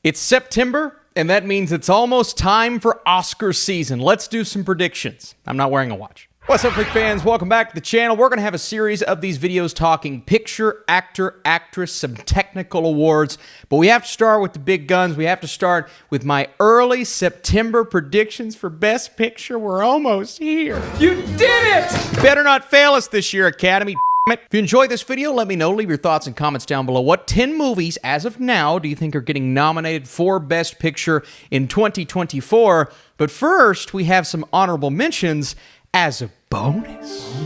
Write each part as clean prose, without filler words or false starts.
It's September, and that means it's almost time for Oscar season. Let's do some predictions. I'm not wearing a watch. What's up, Flick fans? Welcome back to the channel. We're going to have a series of these videos talking picture, actor, actress, some technical awards. But we have to start with the big guns. We have to start with my early September predictions for Best Picture. We're almost here. You did it! You better not fail us this year, Academy. If you enjoyed this video, let me know. Leave your thoughts and comments down below. What 10 movies, as of now, do you think are getting nominated for Best Picture in 2024? But first, we have some honorable mentions as a bonus.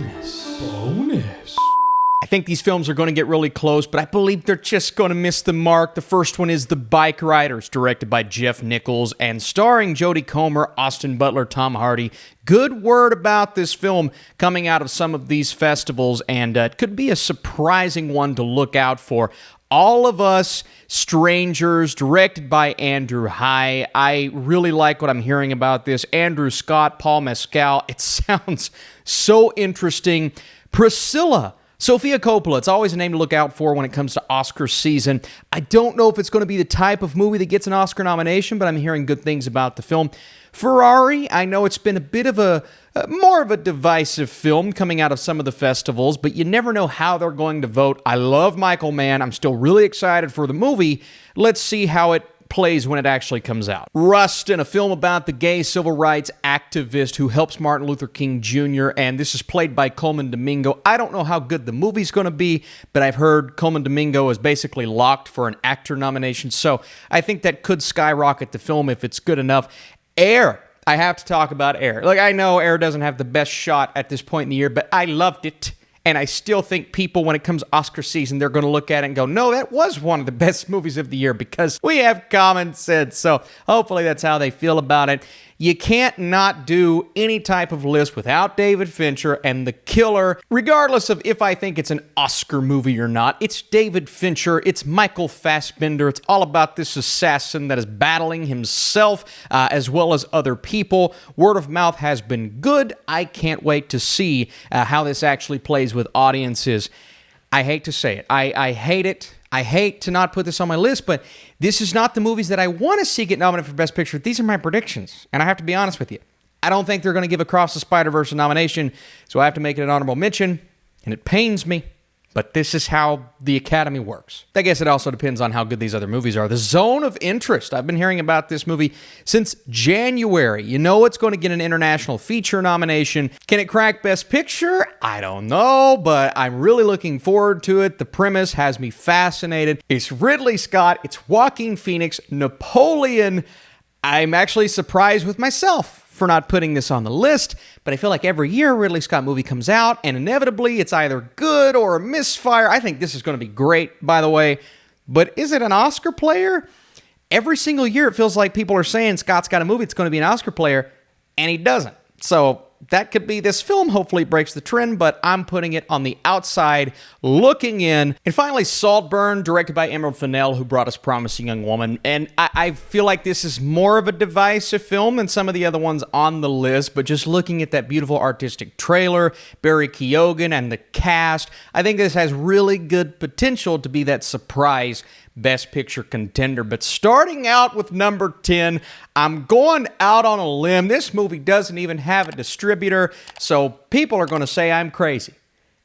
I think these films are going to get really close, but I believe they're just going to miss the mark. The first one is The Bike Riders, directed by Jeff Nichols and starring Jodie Comer, Austin Butler, Tom Hardy. Good word about this film coming out of some of these festivals, and it could be a surprising one to look out for. All of Us Strangers, directed by Andrew Hai. I really like what I'm hearing about this. Andrew Scott, Paul Mescal. It sounds so interesting. Priscilla, Sofia Coppola. It's always a name to look out for when it comes to Oscar season. I don't know if it's going to be the type of movie that gets an Oscar nomination, but I'm hearing good things about the film. Ferrari, I know it's been a bit of more of a divisive film coming out of some of the festivals, but you never know how they're going to vote. I love Michael Mann. I'm still really excited for the movie. Let's see how it plays when it actually comes out. Rustin, a film about the gay civil rights activist who helps Martin Luther King Jr., and this is played by Coleman Domingo. I don't know how good the movie's going to be, but I've heard Coleman Domingo is basically locked for an actor nomination, so I think that could skyrocket the film if it's good enough. Air. I have to talk about Air. Like, I know Air doesn't have the best shot at this point in the year, but I loved it. And I still think people, when it comes to Oscar season, they're going to look at it and go, no, that was one of the best movies of the year because we have common sense. So hopefully that's how they feel about it. You can't not do any type of list without David Fincher and The Killer, regardless of if I think it's an Oscar movie or not. It's David Fincher. It's Michael Fassbender. It's all about this assassin that is battling himself as well as other people. Word of mouth has been good. I can't wait to see how this actually plays with audiences. I hate to say it. I hate it. I hate to not put this on my list, but this is not the movies that I want to see get nominated for Best Picture. These are my predictions, and I have to be honest with you. I don't think they're going to give Across the Spider-Verse a nomination, so I have to make it an honorable mention, and it pains me, but this is how the Academy works. I guess it also depends on how good these other movies are. The Zone of Interest. I've been hearing about this movie since January. You know it's going to get an international feature nomination. Can it crack Best Picture? I don't know, but I'm really looking forward to it. The premise has me fascinated. It's Ridley Scott. It's Joaquin Phoenix. Napoleon. I'm actually surprised with myself for not putting this on the list, but I feel like every year a Ridley Scott movie comes out, and inevitably it's either good or a misfire. I think this is going to be great, by the way, but is it an Oscar player? Every single year it feels like people are saying Scott's got a movie that's going to be an Oscar player, and he doesn't. So that could be this film. Hopefully it breaks the trend, but I'm putting it on the outside, looking in. And finally, Saltburn, directed by Emerald Fennell, who brought us Promising Young Woman. And I feel like this is more of a divisive film than some of the other ones on the list, but just looking at that beautiful artistic trailer, Barry Keoghan, and the cast, I think this has really good potential to be that surprise Best Picture contender. But starting out with number 10, I'm going out on a limb. This movie doesn't even have a distributor, so people are going to say I'm crazy.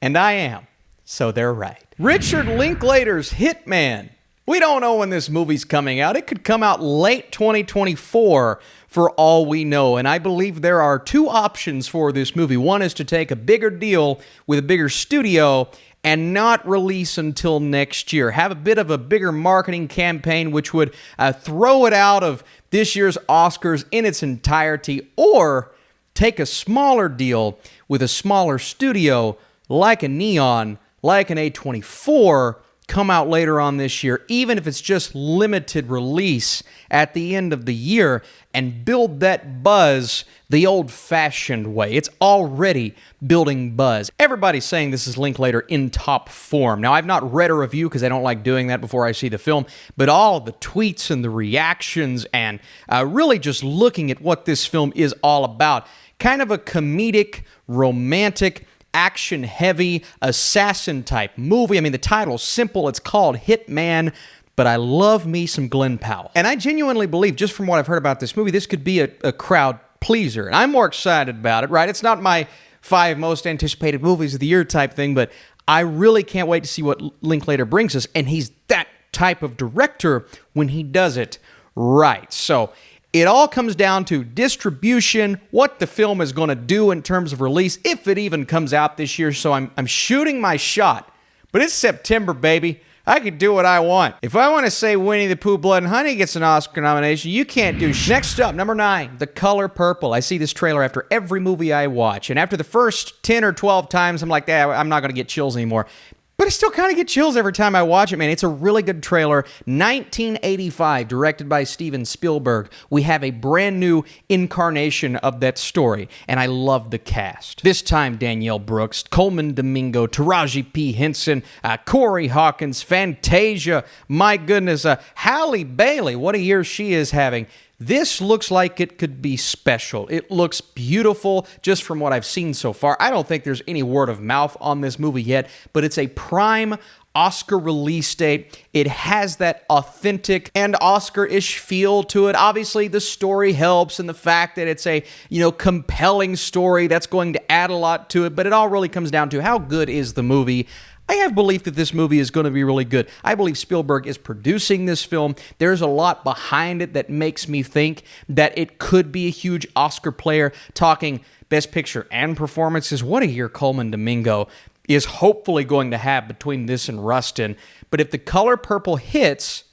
And I am. So they're right. Richard Linklater's Hitman. We don't know when this movie's coming out. It could come out late 2024 for all we know. And I believe there are two options for this movie. One is to take a bigger deal with a bigger studio and not release until next year. Have a bit of a bigger marketing campaign, which would throw it out of this year's Oscars in its entirety, or take a smaller deal with a smaller studio like a Neon, like an A24, come out later on this year, even if it's just limited release at the end of the year, and build that buzz the old-fashioned way. It's already building buzz. Everybody's saying this is Linklater in top form. Now, I've not read a review because I don't like doing that before I see the film, but all of the tweets and the reactions and really just looking at what this film is all about, kind of a comedic, romantic, action-heavy, assassin-type movie. I mean, the title's simple. It's called Hitman. but I love me some Glenn Powell. And I genuinely believe, just from what I've heard about this movie, this could be a crowd pleaser. And I'm more excited about it, right? It's not my 5 most anticipated movies of the year type thing, but I really can't wait to see what Linklater brings us. And he's that type of director when he does it right. So it all comes down to distribution, what the film is going to do in terms of release, if it even comes out this year. So I'm shooting my shot. But it's September, baby. I can do what I want. If I want to say Winnie the Pooh, Blood and Honey gets an Oscar nomination, you can't do shit. Next up, number 9, The Color Purple. I see this trailer after every movie I watch. And after the first 10 or 12 times, I'm like, I'm not going to get chills anymore. But I still kind of get chills every time I watch it, man. It's a really good trailer. 1985, directed by Steven Spielberg. We have a brand new incarnation of that story, and I love the cast. This time, Danielle Brooks, Coleman Domingo, Taraji P. Henson, Corey Hawkins, Fantasia, my goodness, Halle Bailey, what a year she is having. This looks like it could be special. It looks beautiful just from what I've seen so far. I don't think there's any word of mouth on this movie yet, but it's a prime Oscar release date. It has that authentic and Oscar-ish feel to it. Obviously, the story helps, and the fact that it's a, compelling story, that's going to add a lot to it, but it all really comes down to how good is the movie. I have belief that this movie is going to be really good. I believe Spielberg is producing this film. There's a lot behind it that makes me think that it could be a huge Oscar player. Talking Best Picture and performances, what a year Coleman Domingo is hopefully going to have between this and Rustin. But if The Color Purple hits,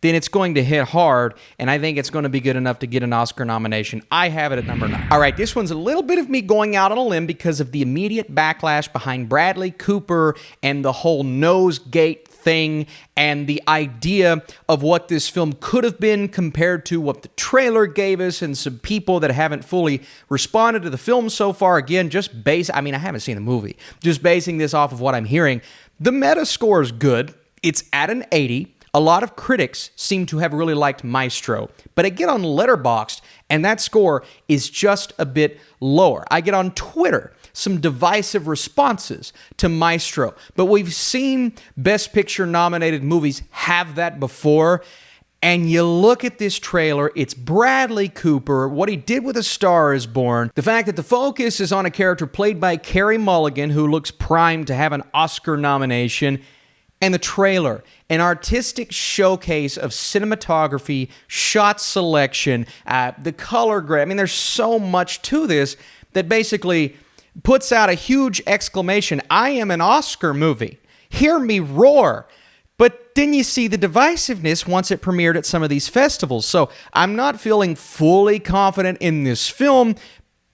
then it's going to hit hard, and I think it's going to be good enough to get an Oscar nomination. I have it at number 9. All right, this one's a little bit of me going out on a limb because of the immediate backlash behind Bradley Cooper and the whole Nosegate thing and the idea of what this film could have been compared to what the trailer gave us, and some people that haven't fully responded to the film so far. Again, I haven't seen the movie. Just basing this off of what I'm hearing. The Metascore is good. It's at an 80. A lot of critics seem to have really liked Maestro, but I get on Letterboxd, and that score is just a bit lower. I get on Twitter some divisive responses to Maestro, but we've seen Best Picture nominated movies have that before, and you look at this trailer, it's Bradley Cooper, what he did with A Star Is Born, the fact that the focus is on a character played by Carey Mulligan, who looks primed to have an Oscar nomination, and the trailer, an artistic showcase of cinematography, shot selection, the color grade. I mean, there's so much to this that basically puts out a huge exclamation. I am an Oscar movie. Hear me roar. But then you see the divisiveness once it premiered at some of these festivals. So I'm not feeling fully confident in this film,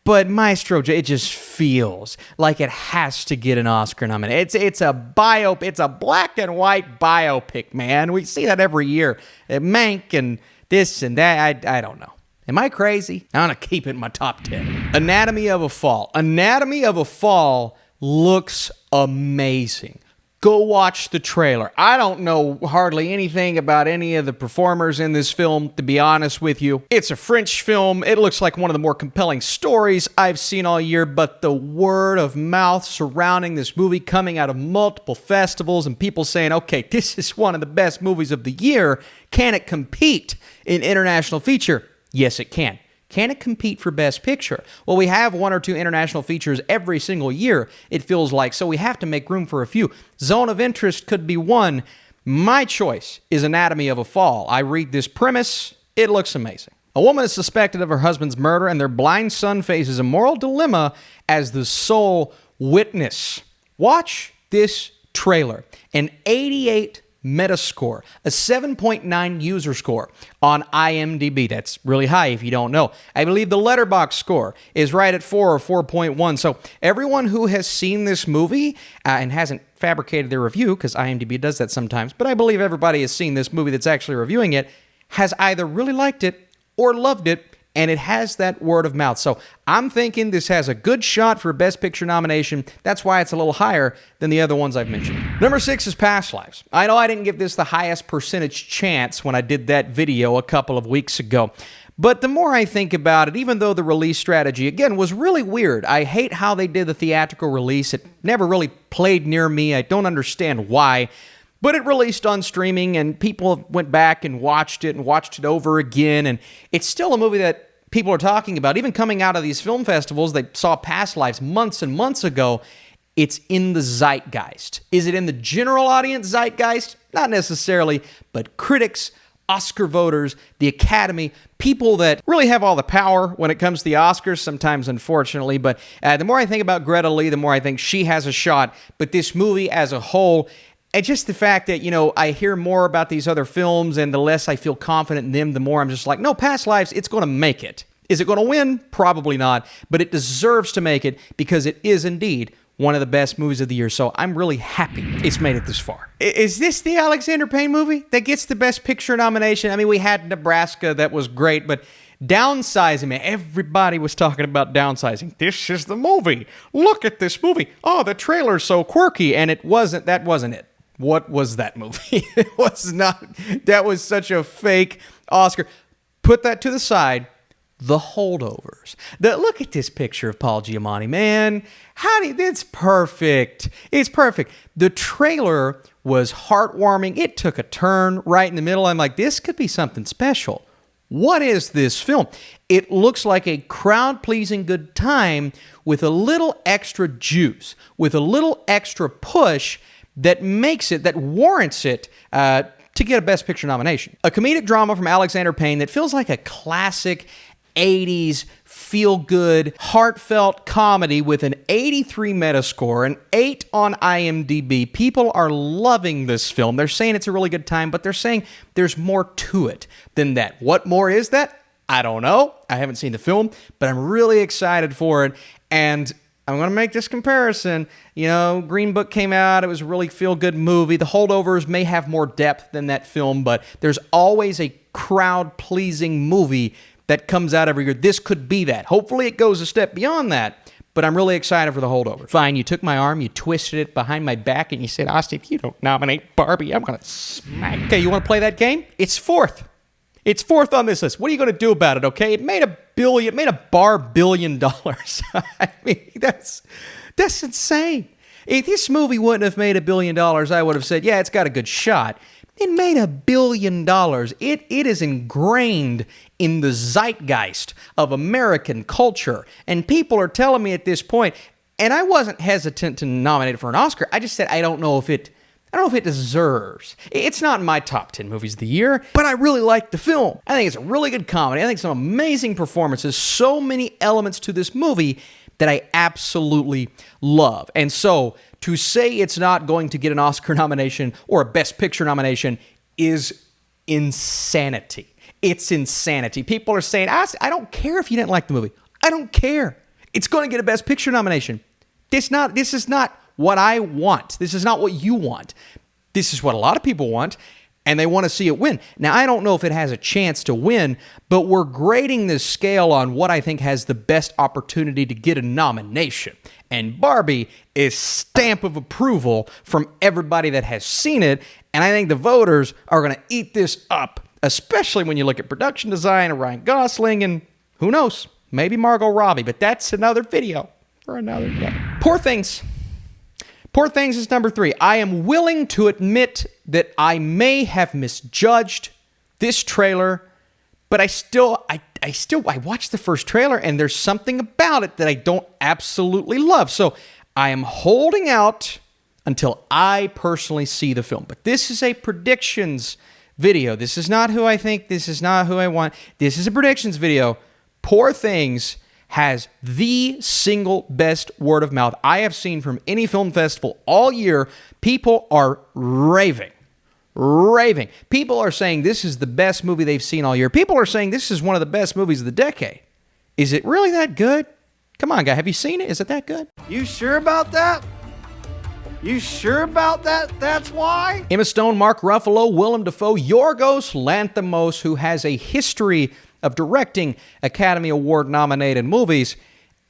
but Maestro, it just feels like it has to get an Oscar nomination. It's a black and white biopic, man. We see that every year. Mank and this and that. I don't know. Am I crazy? I'm going to keep it in my top 10. Anatomy of a Fall. Anatomy of a Fall looks amazing. Go watch the trailer. I don't know hardly anything about any of the performers in this film, to be honest with you. It's a French film. It looks like one of the more compelling stories I've seen all year, but the word of mouth surrounding this movie coming out of multiple festivals and people saying, okay, this is one of the best movies of the year. Can it compete in international feature? Yes, it can. Can it compete for Best Picture? Well, we have 1 or 2 international features every single year, it feels like, so we have to make room for a few. Zone of Interest could be one. My choice is Anatomy of a Fall. I read this premise. It looks amazing. A woman is suspected of her husband's murder, and their blind son faces a moral dilemma as the sole witness. Watch this trailer. An 88 Metascore, a 7.9 user score on IMDb. That's really high if you don't know. I believe the Letterboxd score is right at 4 or 4.1. So everyone who has seen this movie and hasn't fabricated their review, because IMDb does that sometimes, but I believe everybody has seen this movie that's actually reviewing it, has either really liked it or loved it, and it has that word of mouth. So I'm thinking this has a good shot for a Best Picture nomination. That's why it's a little higher than the other ones I've mentioned. Number 6 is Past Lives. I know I didn't give this the highest percentage chance when I did that video a couple of weeks ago. But the more I think about it, even though the release strategy, again, was really weird. I hate how they did the theatrical release. It never really played near me. I don't understand why. But it released on streaming, and people went back and watched it over again, and it's still a movie that people are talking about. Even coming out of these film festivals, they saw Past Lives months and months ago. It's in the zeitgeist. Is it in the general audience zeitgeist? Not necessarily, but critics, Oscar voters, the Academy, people that really have all the power when it comes to the Oscars, sometimes unfortunately, but the more I think about Greta Lee, the more I think she has a shot. But this movie as a whole, and just the fact that, I hear more about these other films, and the less I feel confident in them, the more I'm just like, no, Past Lives, it's going to make it. Is it going to win? Probably not, but it deserves to make it because it is indeed one of the best movies of the year, so I'm really happy it's made it this far. Is this the Alexander Payne movie that gets the Best Picture nomination? I mean, we had Nebraska, that was great, but Downsizing, man, everybody was talking about Downsizing. This is the movie. Look at this movie. Oh, the trailer's so quirky, and that wasn't it. What was that movie? It was not. That was such a fake Oscar. Put that to the side. The Holdovers. Look at this picture of Paul Giamatti, man. It's perfect. It's perfect. The trailer was heartwarming. It took a turn right in the middle. I'm like, this could be something special. What is this film? It looks like a crowd-pleasing good time with a little extra juice, with a little extra push that warrants it to get a Best Picture nomination. A comedic drama from Alexander Payne that feels like a classic 80s feel-good, heartfelt comedy with an 83 Metascore, an 8 on IMDb. People are loving this film. They're saying it's a really good time, but they're saying there's more to it than that. What more is that? I don't know. I haven't seen the film, but I'm really excited for it, and I'm going to make this comparison. Green Book came out. It was a really feel-good movie. The Holdovers may have more depth than that film, but there's always a crowd-pleasing movie that comes out every year. This could be that. Hopefully it goes a step beyond that, but I'm really excited for The Holdover. Fine, you took my arm, you twisted it behind my back, and you said, Austin, if you don't nominate Barbie, I'm going to smack. Okay, you want to play that game? It's fourth. It's fourth on this list. What are you going to do about it, okay? It made a $1 billion. I mean, that's insane. If this movie wouldn't have made $1 billion, I would have said, yeah, it's got a good shot. It made $1 billion. It is ingrained in the zeitgeist of American culture. And people are telling me at this point, and I wasn't hesitant to nominate it for an Oscar. I just said, I don't know if it deserves. It's not in my top 10 movies of the year, but I really like the film. I think it's a really good comedy. I think some amazing performances, so many elements to this movie that I absolutely love. And so to say it's not going to get an Oscar nomination or a Best Picture nomination is insanity. It's insanity. People are saying, I don't care if you didn't like the movie. I don't care. It's going to get a Best Picture nomination. This is not what I want. This is not what you want. This is what a lot of people want, and they want to see it win. Now, I don't know if it has a chance to win, but we're grading this scale on what I think has the best opportunity to get a nomination. And Barbie is stamp of approval from everybody that has seen it, and I think the voters are going to eat this up, especially when you look at production design and Ryan Gosling and who knows, maybe Margot Robbie, but that's another video for another day. Poor Things. Poor Things is number 3. I am willing to admit that I may have misjudged this trailer, but I watched the first trailer and there's something about it that I don't absolutely love. So I am holding out until I personally see the film. But this is a predictions video. This is not who I think. This is not who I want. This is a predictions video. Poor Things has the single best word of mouth I have seen from any film festival all year. People are raving. People are saying this is the best movie they've seen all year. People are saying this is one of the best movies of the decade. Is it really that good? Come on, guy. Have you seen it? Is it that good? You sure about that? You sure about that? That's why? Emma Stone, Mark Ruffalo, Willem Dafoe, Yorgos Lanthimos, who has a history of directing Academy Award-nominated movies,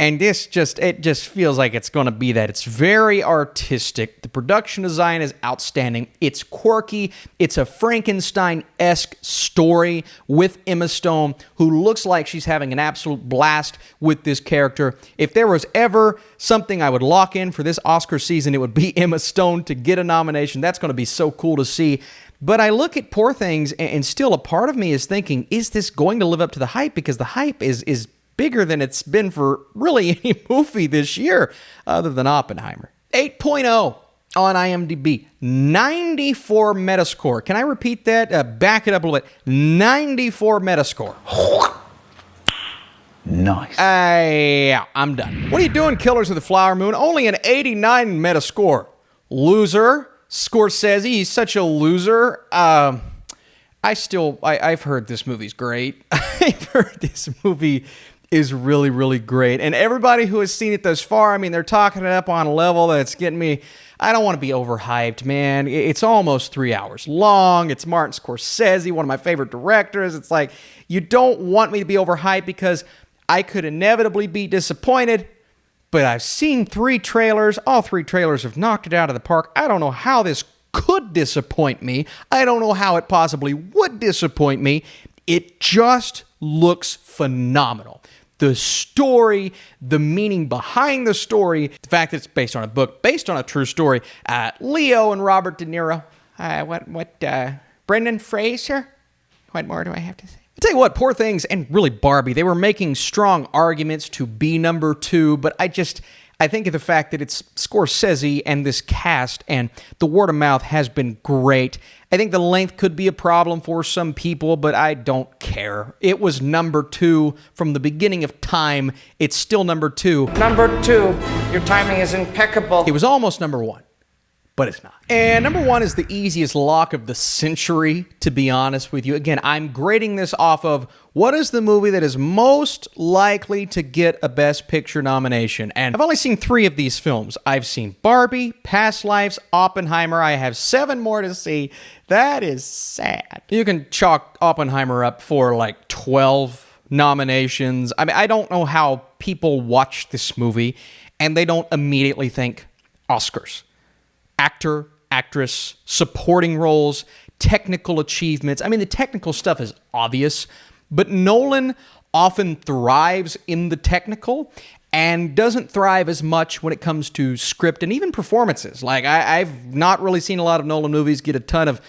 And it just feels like it's going to be that. It's very artistic. The production design is outstanding. It's quirky. It's a Frankenstein-esque story with Emma Stone, who looks like she's having an absolute blast with this character. If there was ever something I would lock in for this Oscar season, it would be Emma Stone to get a nomination. That's going to be so cool to see. But I look at Poor Things, and still a part of me is thinking, is this going to live up to the hype? Because the hype is bigger than it's been for really any movie this year other than Oppenheimer. 8.0 on IMDb, 94 Metascore. Can I repeat that? Back it up a little bit. 94 Metascore. Nice. Yeah, I'm done. What are you doing, Killers of the Flower Moon? Only an 89 Metascore. Loser. Scorsese, he's such a loser. I've heard this movie's great. I've heard this movie is really, really great. And everybody who has seen it thus far, I mean, they're talking it up on a level that's getting me, I don't want to be overhyped, man. It's almost 3 hours long. It's Martin Scorsese, one of my favorite directors. It's like, you don't want me to be overhyped because I could inevitably be disappointed. But I've seen 3 trailers. All 3 trailers have knocked it out of the park. I don't know how this could disappoint me. I don't know how it possibly would disappoint me. It just looks phenomenal. The story, the meaning behind the story, the fact that it's based on a book, based on a true story. Leo and Robert De Niro. Brendan Fraser? What more do I have to say? I'll tell you what, Poor Things and really Barbie, they were making strong arguments to be number 2, but I think of the fact that it's Scorsese and this cast, and the word of mouth has been great. I think the length could be a problem for some people, but I don't care. It was number 2 from the beginning of time. It's still number 2. Number 2, your timing is impeccable. It was almost number 1. But it's not. And number 1 is the easiest lock of the century, to be honest with you. Again, I'm grading this off of what is the movie that is most likely to get a Best Picture nomination. And I've only seen 3 of these films. I've seen Barbie, Past Lives, Oppenheimer. I have 7 more to see. That is sad. You can chalk Oppenheimer up for like 12 nominations. I mean, I don't know how people watch this movie and they don't immediately think Oscars. Actor, actress, supporting roles, technical achievements. I mean, the technical stuff is obvious, but Nolan often thrives in the technical and doesn't thrive as much when it comes to script and even performances. Like, I've not really seen a lot of Nolan movies get a ton of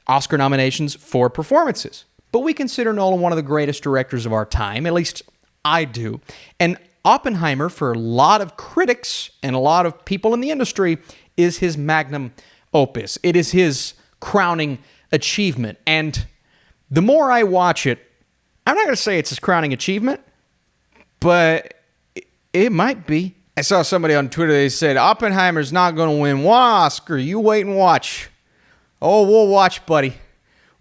Oscar nominations for performances. But we consider Nolan one of the greatest directors of our time, at least I do. And Oppenheimer, for a lot of critics and a lot of people in the industry, is his magnum opus. It is his crowning achievement. And the more I watch it, I'm not going to say it's his crowning achievement, but it might be. I saw somebody on Twitter, they said, Oppenheimer's not going to win one Oscar. You wait and watch. Oh, we'll watch, buddy.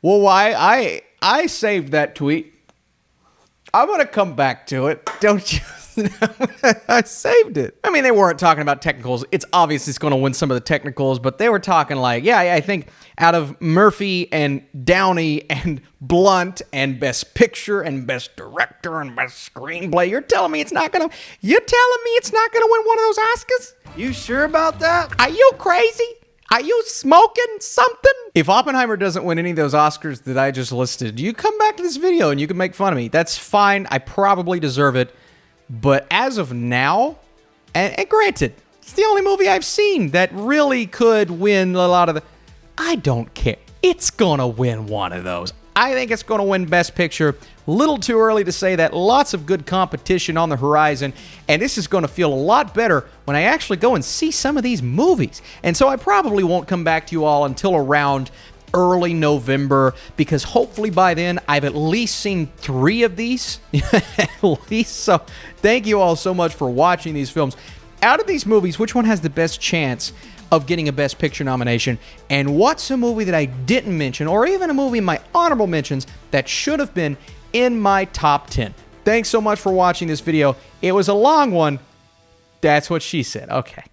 Well, I saved that tweet. I'm going to come back to it. Don't you? I saved it. I mean, they weren't talking about technicals. It's obvious it's going to win some of the technicals, but they were talking like, yeah, I think out of Murphy and Downey and Blunt and Best Picture and Best Director and Best Screenplay, you're telling me it's not going to win one of those Oscars? You sure about that? Are you crazy? Are you smoking something? If Oppenheimer doesn't win any of those Oscars that I just listed, you come back to this video and you can make fun of me. That's fine. I probably deserve it. But as of now, and granted, it's the only movie I've seen that really could win a lot of the... I don't care. It's gonna win one of those. I think it's gonna win Best Picture. Little too early to say that. Lots of good competition on the horizon. And this is gonna feel a lot better when I actually go and see some of these movies. And so I probably won't come back to you all until around early November, because hopefully by then I've at least seen 3 of these. At least. So thank you all so much for watching these films. Out of these movies, which one has the best chance of getting a Best Picture nomination? And what's a movie that I didn't mention, or even a movie in my honorable mentions that should have been in my top 10? Thanks so much for watching this video. It was a long one. That's what she said. Okay.